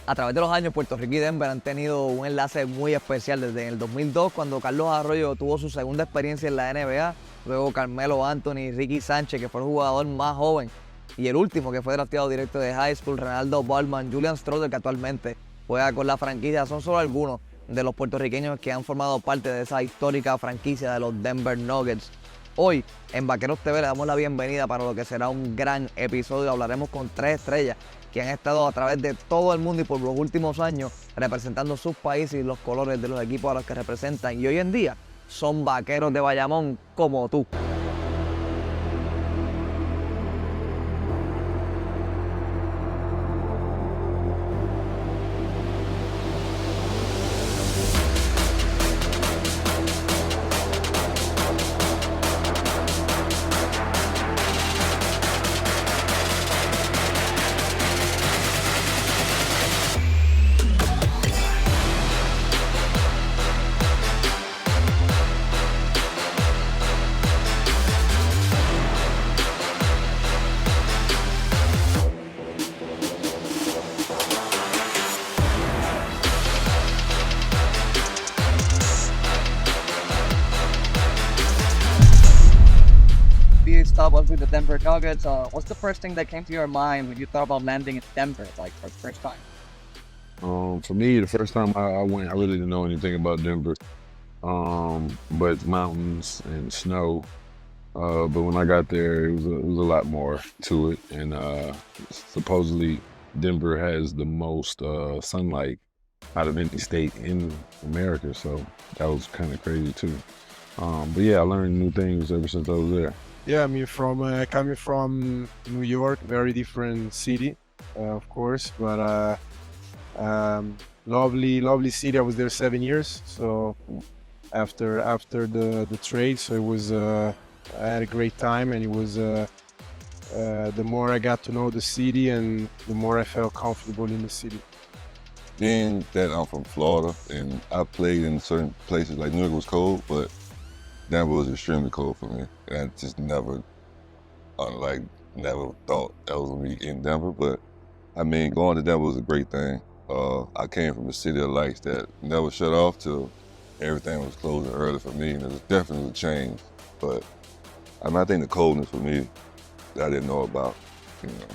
A través de los años, Puerto Rico y Denver han tenido un enlace muy especial desde el 2002, cuando Carlos Arroyo tuvo su segunda experiencia en la NBA, luego Carmelo Anthony y Ricky Sánchez, que fue el jugador más joven, y el último que fue drafteado directo de high school, Renaldo Balkman, Julian Strawther, que actualmente juega con la franquicia. Son solo algunos de los puertorriqueños que han formado parte de esa histórica franquicia de los Denver Nuggets. Hoy, en Vaqueros TV, le damos la bienvenida para lo que será un gran episodio. Hablaremos con 3 estrellas que han estado a través de todo el mundo y por los últimos años representando sus países y los colores de los equipos a los que representan. Y hoy en día son vaqueros de Bayamón como tú. You start off with the Denver Nuggets. What's the first thing that came to your mind when you thought about landing in Denver, like for the first time? For me, the first time I went, I really didn't know anything about Denver, but mountains and snow. But when I got there, it was a lot more to it, and supposedly Denver has the most sunlight out of any state in America, so that was kind of crazy too. But yeah, I learned new things ever since I was there. Yeah, I mean, coming from New York, very different city, of course, but lovely city. I was there 7 years, so after the trade, so it was I had a great time, and it was the more I got to know the city, and the more I felt comfortable in the city. Being that I'm from Florida and I played in certain places, like New York was cold, but Denver was extremely cold for me. And I just never thought that was gonna be in Denver. But I mean, going to Denver was a great thing. I came from a city of lights that never shut off till everything was closing early for me, and it was definitely a change. But I mean, I think the coldness for me that I didn't know about, you know.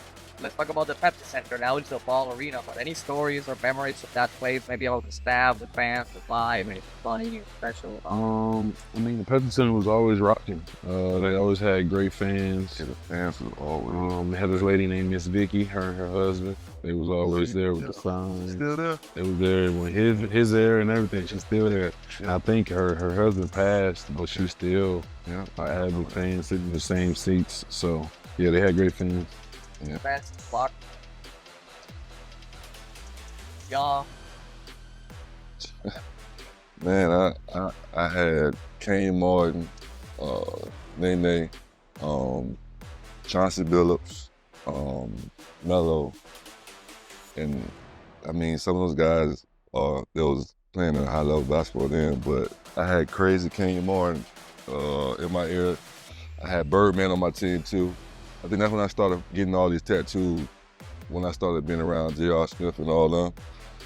Let's talk about the Pepsi Center. Now it's the Ball Arena. But any stories or memories of that place? Maybe about the staff, the fans, the vibe, maybe funny, special. I mean, the Pepsi Center was always rocking. They always had great fans. Yeah, the fans was always. They had this lady named Miss Vicky, her and her husband. They was always there with the signs. Still there? They was there when his there and everything. She's still there. Yeah. I think her husband passed, but she was still an avid fan, sitting in the same seats. So yeah, they had great fans. Yeah. Fans, block. Y'all. Man, I had Kane Martin, Nene, Chauncey Billups, Melo, and I mean some of those guys they was playing at a high level basketball then, but I had crazy Kane Martin in my ear. I had Birdman on my team too. I think that's when I started getting all these tattoos, when I started being around J.R. Smith and all them,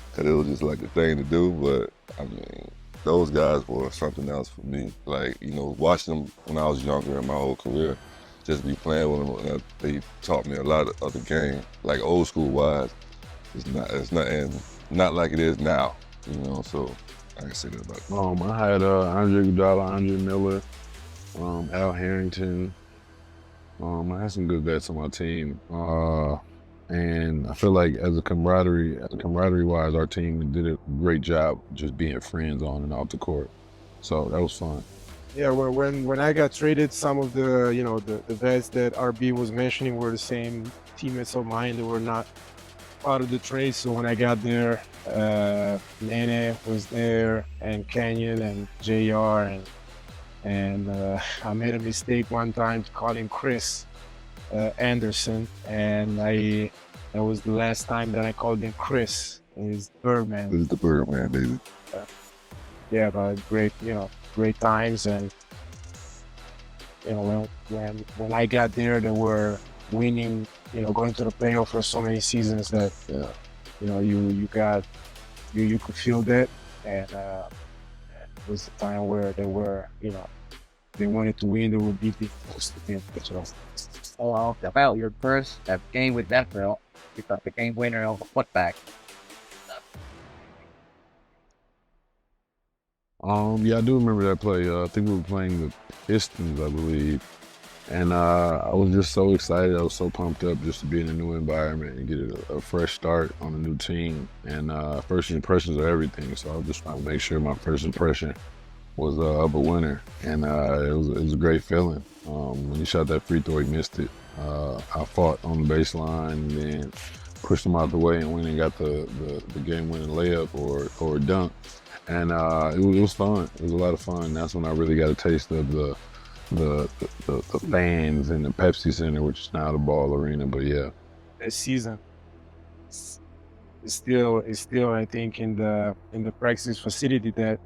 because it was just like the thing to do. But I mean, those guys were something else for me. Like, you know, watching them when I was younger in my whole career, just be playing with them, they taught me a lot of the game. Like old school wise, it's not like it is now, you know. So I can say that about it. I had Andre Iguodala, Andre Miller, Al Harrington. I had some good vets on my team, and I feel like as a camaraderie wise, our team did a great job just being friends on and off the court. So that was fun. Yeah, well, when I got traded, some of the vets that RB was mentioning were the same teammates of mine. They were not part of the trade. So when I got there, Nene was there, and Kenyon and JR, and I made a mistake one time to call him Chris Anderson, and that was the last time that I called him Chris. He's Birdman. This is the Birdman, baby. Yeah, but great times, and when I got there, they were winning, going to the playoff for so many seasons that you could feel that, and it was a time where they wanted to win. They would beat the most of them. Oh, about your first game with Denver, you got the game winner of a putback. Yeah, I do remember that play. I think we were playing the Pistons, I believe. And I was just so excited. I was so pumped up just to be in a new environment and get a fresh start on a new team. And first impressions are everything. So I was just trying to make sure my first impression was of a winner. And it was a great feeling. When he shot that free throw, he missed it. I fought on the baseline and then pushed him out the way and went and got the game-winning layup or dunk. And it was fun. It was a lot of fun. That's when I really got a taste of the fans in the Pepsi Center, which is now the Ball Arena. But yeah, This season is still I think in the practice facility that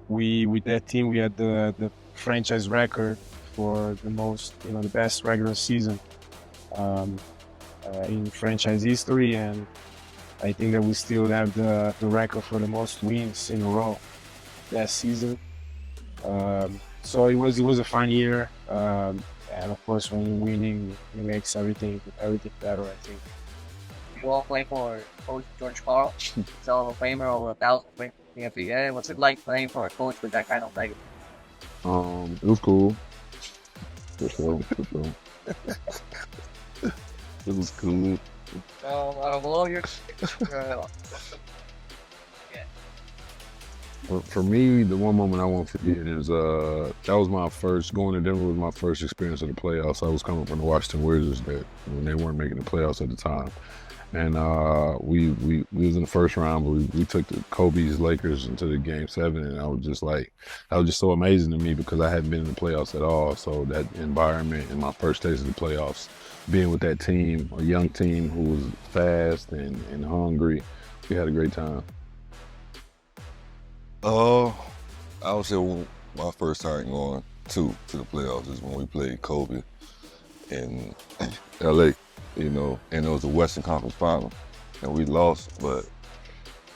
with that team we had the franchise record for the most the best regular season in franchise history, and I think that we still have the record for the most wins in a row that season. So it was a fun year, and of course when you're winning, it makes everything better, I think. You all play for Coach George Carl, he's a Hall of Famer, over 1,000 wins in the NBA. What's it like playing for a coach with that kind of legacy? it was cool. For sure. It was cool. Below your For me, the one moment I won't forget is that was my first, going to Denver was my first experience of the playoffs. I was coming from the Washington Wizards when they weren't making the playoffs at the time. And we was in the first round, but we took the Kobe's Lakers into the game 7, and I was just so amazing to me because I hadn't been in the playoffs at all. So that environment and my first taste of the playoffs, being with that team, a young team who was fast and hungry, we had a great time. I would say my first time going to the playoffs is when we played Kobe in LA, and it was a Western Conference final, and we lost, but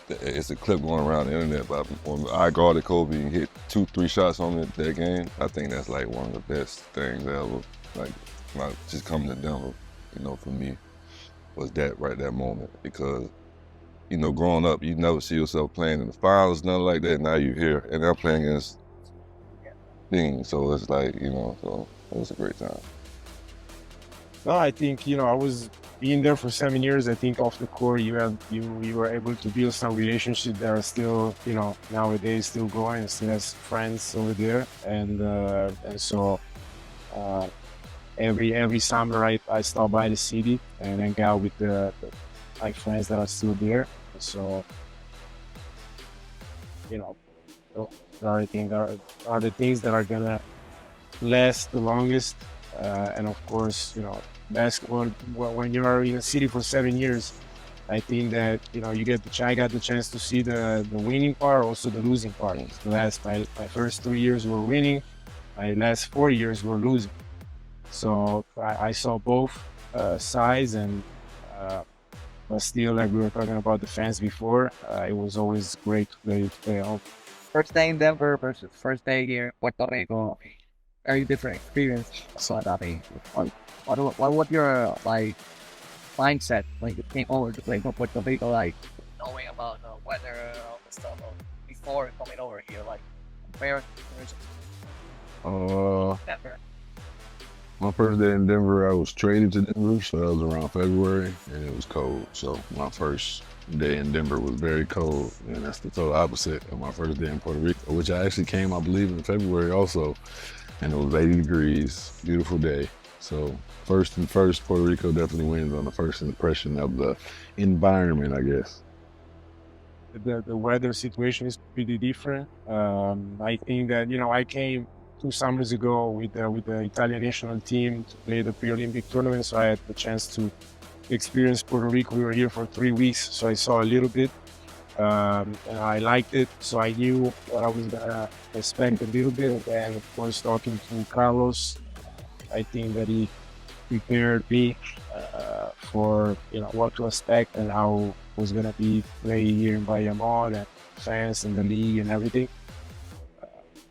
it's a clip going around the internet, but when I guarded Kobe and hit 2-3 shots on it that game, I think that's like one of the best things ever, like just coming to Denver, for me, was that moment, because growing up, you never see yourself playing in the finals, nothing like that. Now you're here, and I'm playing against things, so it's like, so it was a great time. No, I think I was being there for 7 years. I think off the court, you were able to build some relationships that are still nowadays still going, and still has friends over there, and so every summer I stop by the city and hang out with my friends that are still there. So are the things that are gonna last the longest, and of course basketball, when you are in a city for 7 years, I think that I got the chance to see the winning part, also the losing part. My first 3 years were winning, my last 4 years were losing, so I saw both sides, and but still, like we were talking about the fans before, it was always great to play home. First day in Denver versus first day here in Puerto Rico, very different experience. So what was your mindset when you came over to play for Puerto Rico, knowing about the weather and all the stuff before coming over here, compared to Denver? My first day in Denver, I was traded to Denver, so that was around February, and it was cold. So my first day in Denver was very cold, and that's the total opposite of my first day in Puerto Rico, which I actually came, I believe, in February also, and it was 80 degrees, beautiful day. So first, Puerto Rico definitely wins on the first impression of the environment, I guess. The weather situation is pretty different. I think that I came 2 summers ago with the Italian national team to play the pre-Olympic tournament, so I had the chance to experience Puerto Rico. We were here for 3 weeks, so I saw a little bit, and I liked it, so I knew what I was gonna expect a little bit. And of course, talking to Carlos, I think that he prepared me for what to expect and how it was gonna be played here in Bayamón and fans and the league and everything.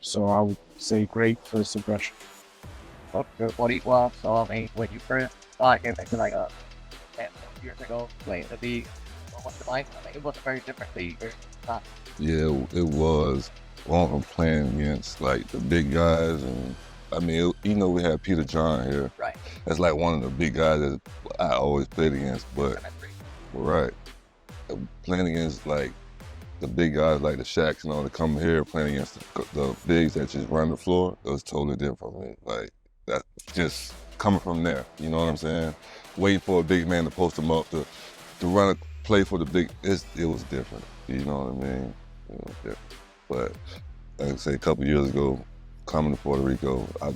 So I would say great first impression. What it was, so I mean, when you first came back to like 10 years ago, playing the league, what was the mindset? I mean, it was a very different league. Yeah, it was. Well, playing against like the big guys, and I mean, we had Peter John here. Right. That's like one of the big guys that I always played against. But right, playing against like the big guys like the Shaqs and all that come here, playing against the bigs that just run the floor, it was totally different for me. Like that, just coming from there. You know what I'm saying? Waiting for a big man to post him up to run a play for the big. It was different. You know what I mean? It was different. But like I say, a couple years ago, coming to Puerto Rico, I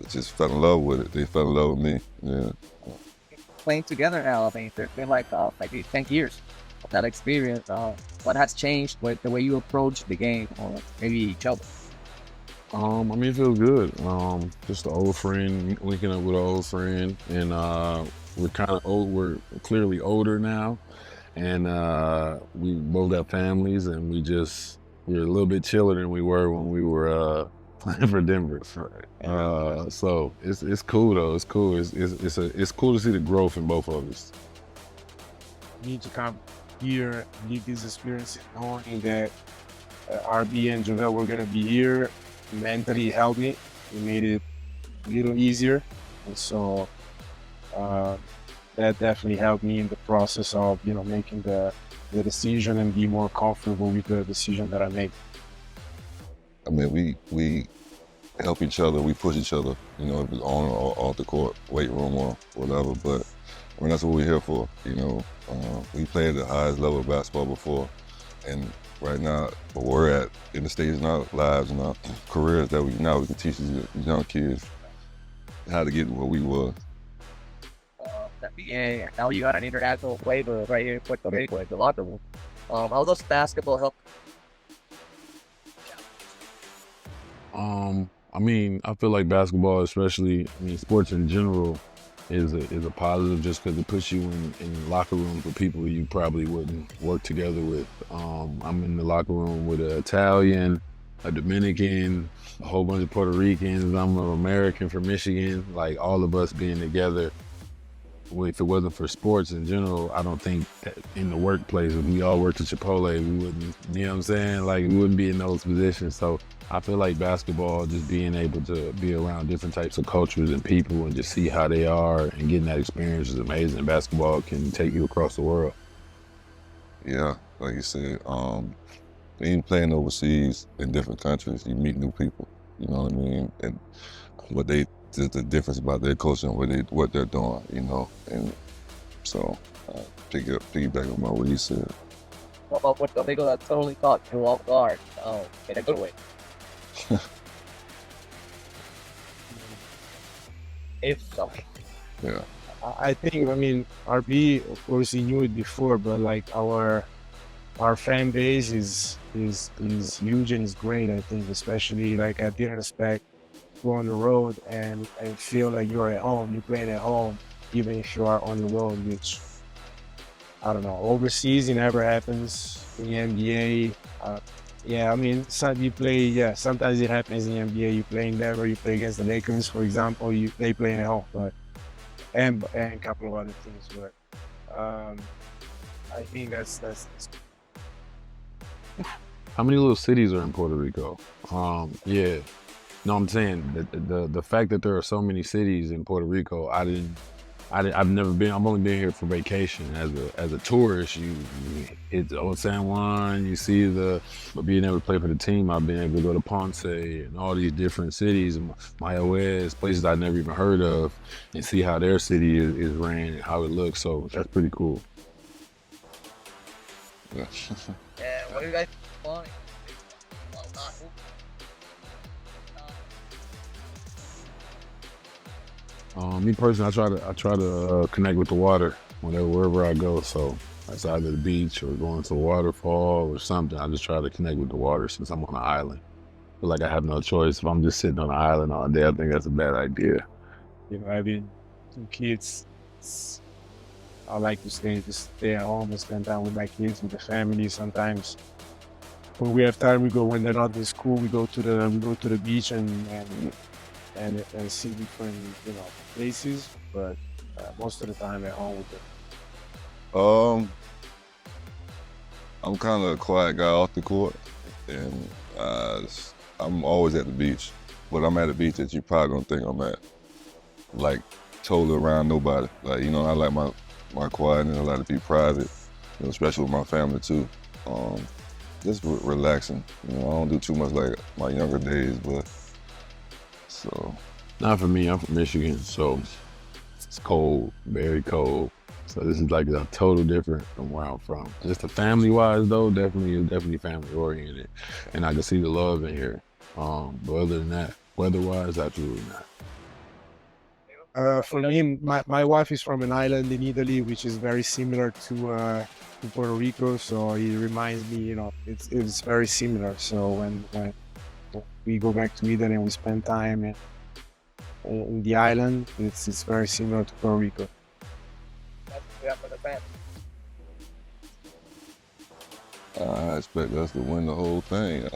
just fell in love with it. They fell in love with me. Yeah. Playing together now, I mean, there's been like maybe 10 years of that experience. What has changed with the way you approach the game or maybe each other? I mean, it feels good. Just an old friend, linking up with an old friend, and we're kind of old. We're clearly older now, and we both have families, and we're a little bit chiller than we were when we were playing for Denver. So it's cool though. It's cool. It's cool to see the growth in both of us. Need to come here, leave this experience, knowing that RB and JaVale were gonna be here. Mentally helped me. It made it a little easier, and so that definitely helped me in the process of making the decision and be more comfortable with the decision that I made. I mean, we help each other, we push each other, if it's on or off the court, weight room or whatever, but I mean, that's what we're here for, We played at the highest level of basketball before, and right now, where we're at in the stage in our lives and our careers that we can teach these young kids how to get where we were. Yeah, now you got an international flavor right here in Puerto Rico, it's a lot of them. How does basketball help? I mean, I feel like basketball, especially, sports in general, is a positive just because it puts you in locker rooms with people you probably wouldn't work together with. I'm in the locker room with an Italian, a Dominican, a whole bunch of Puerto Ricans. I'm an American from Michigan. Like all of us being together. If it wasn't for sports in general, I don't think that in the workplace, if we all worked at Chipotle, we wouldn't, you know what I'm saying? Like we wouldn't be in those positions. So I feel like basketball, just being able to be around different types of cultures and people and just see how they are and getting that experience is amazing. Basketball can take you across the world. Yeah, like you said, even playing overseas in different countries, you meet new people, you know what I mean? And the difference about their culture and what they're doing, and so piggyback on what he said. What about Puerto Rico that totally caught you off guard, in a good way? If so. Yeah. I think, RB, of course, he knew it before, but like our fan base is huge and is great. I think, especially I didn't expect go on the road and feel like you're at home. You're playing at home, even if you are on the road, which I don't know. Overseas, it never happens. In the NBA, sometimes it happens in the NBA. You play in Denver, you play against the Lakers, for example. They play at home, but and a couple of other things. But I think that's. How many little cities are in Puerto Rico? Yeah. No, I'm saying the fact that there are so many cities in Puerto Rico, I've never been. I've only been here for vacation. As a tourist, it's Old San Juan. You see but being able to play for the team, I've been able to go to Ponce and all these different cities, Mayaguez, places I've never even heard of, and see how their city is ran and how it looks. So that's pretty cool. Yeah. Yeah, what do you guys want? Me personally, I try to connect with the water wherever I go. So that's either the beach or going to a waterfall or something. I just try to connect with the water since I'm on an island. I feel like I have no choice. If I'm just sitting on an island all day, I think that's a bad idea. I've been 2 kids. I like to stay at home and spend time with my kids, with the family. Sometimes when we have time, we go. When they're not in school, we go to the beach and see different places. But most of the time at home with them. I'm kind of a quiet guy off the court, and I'm always at the beach. But I'm at a beach that you probably don't think I'm at, like totally around nobody. Like I like my quietness. I like to be private, especially with my family too. Just relaxing. I don't do too much like my younger days, but so. Not for me. I'm from Michigan, so it's cold, very cold. So this is like a total different from where I'm from. Just the family-wise though, definitely family-oriented, and I can see the love in here. But other than that, weather-wise, absolutely not. For me, my wife is from an island in Italy, which is very similar to Puerto Rico. So it reminds me, it's very similar. So when we go back to Italy and we spend time in the island, it's very similar to Puerto Rico. That's what we have for the fans. I expect us to win the whole thing.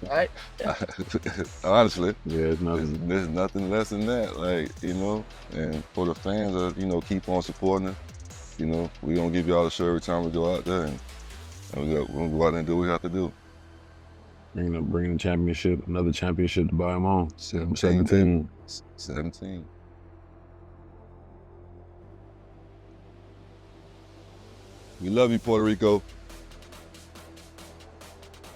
Right? Yeah. Honestly, Yeah, it's nothing. there's nothing less than that. And for the fans, keep on supporting us. We gonna give y'all the show every time we go out there, and we're gonna go out there and do what we have to do. Bringing the championship, another championship to Bayamón. 17. We love you, Puerto Rico.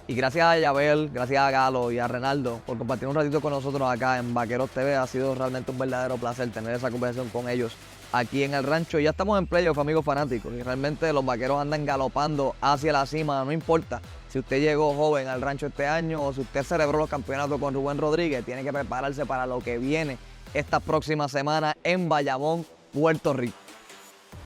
Y gracias a JaVale, gracias a Galo y a Renaldo por compartir un ratito con nosotros acá en Vaqueros TV. Ha sido realmente un verdadero placer tener esa conversación con ellos aquí en el rancho. Ya estamos en playoff, amigos fanáticos, y realmente los Vaqueros andan galopando hacia la cima. No importa si usted llegó joven al rancho este año o si usted celebró los campeonatos con Rubén Rodríguez, tiene que prepararse para lo que viene esta próxima semana en Bayamón, Puerto Rico.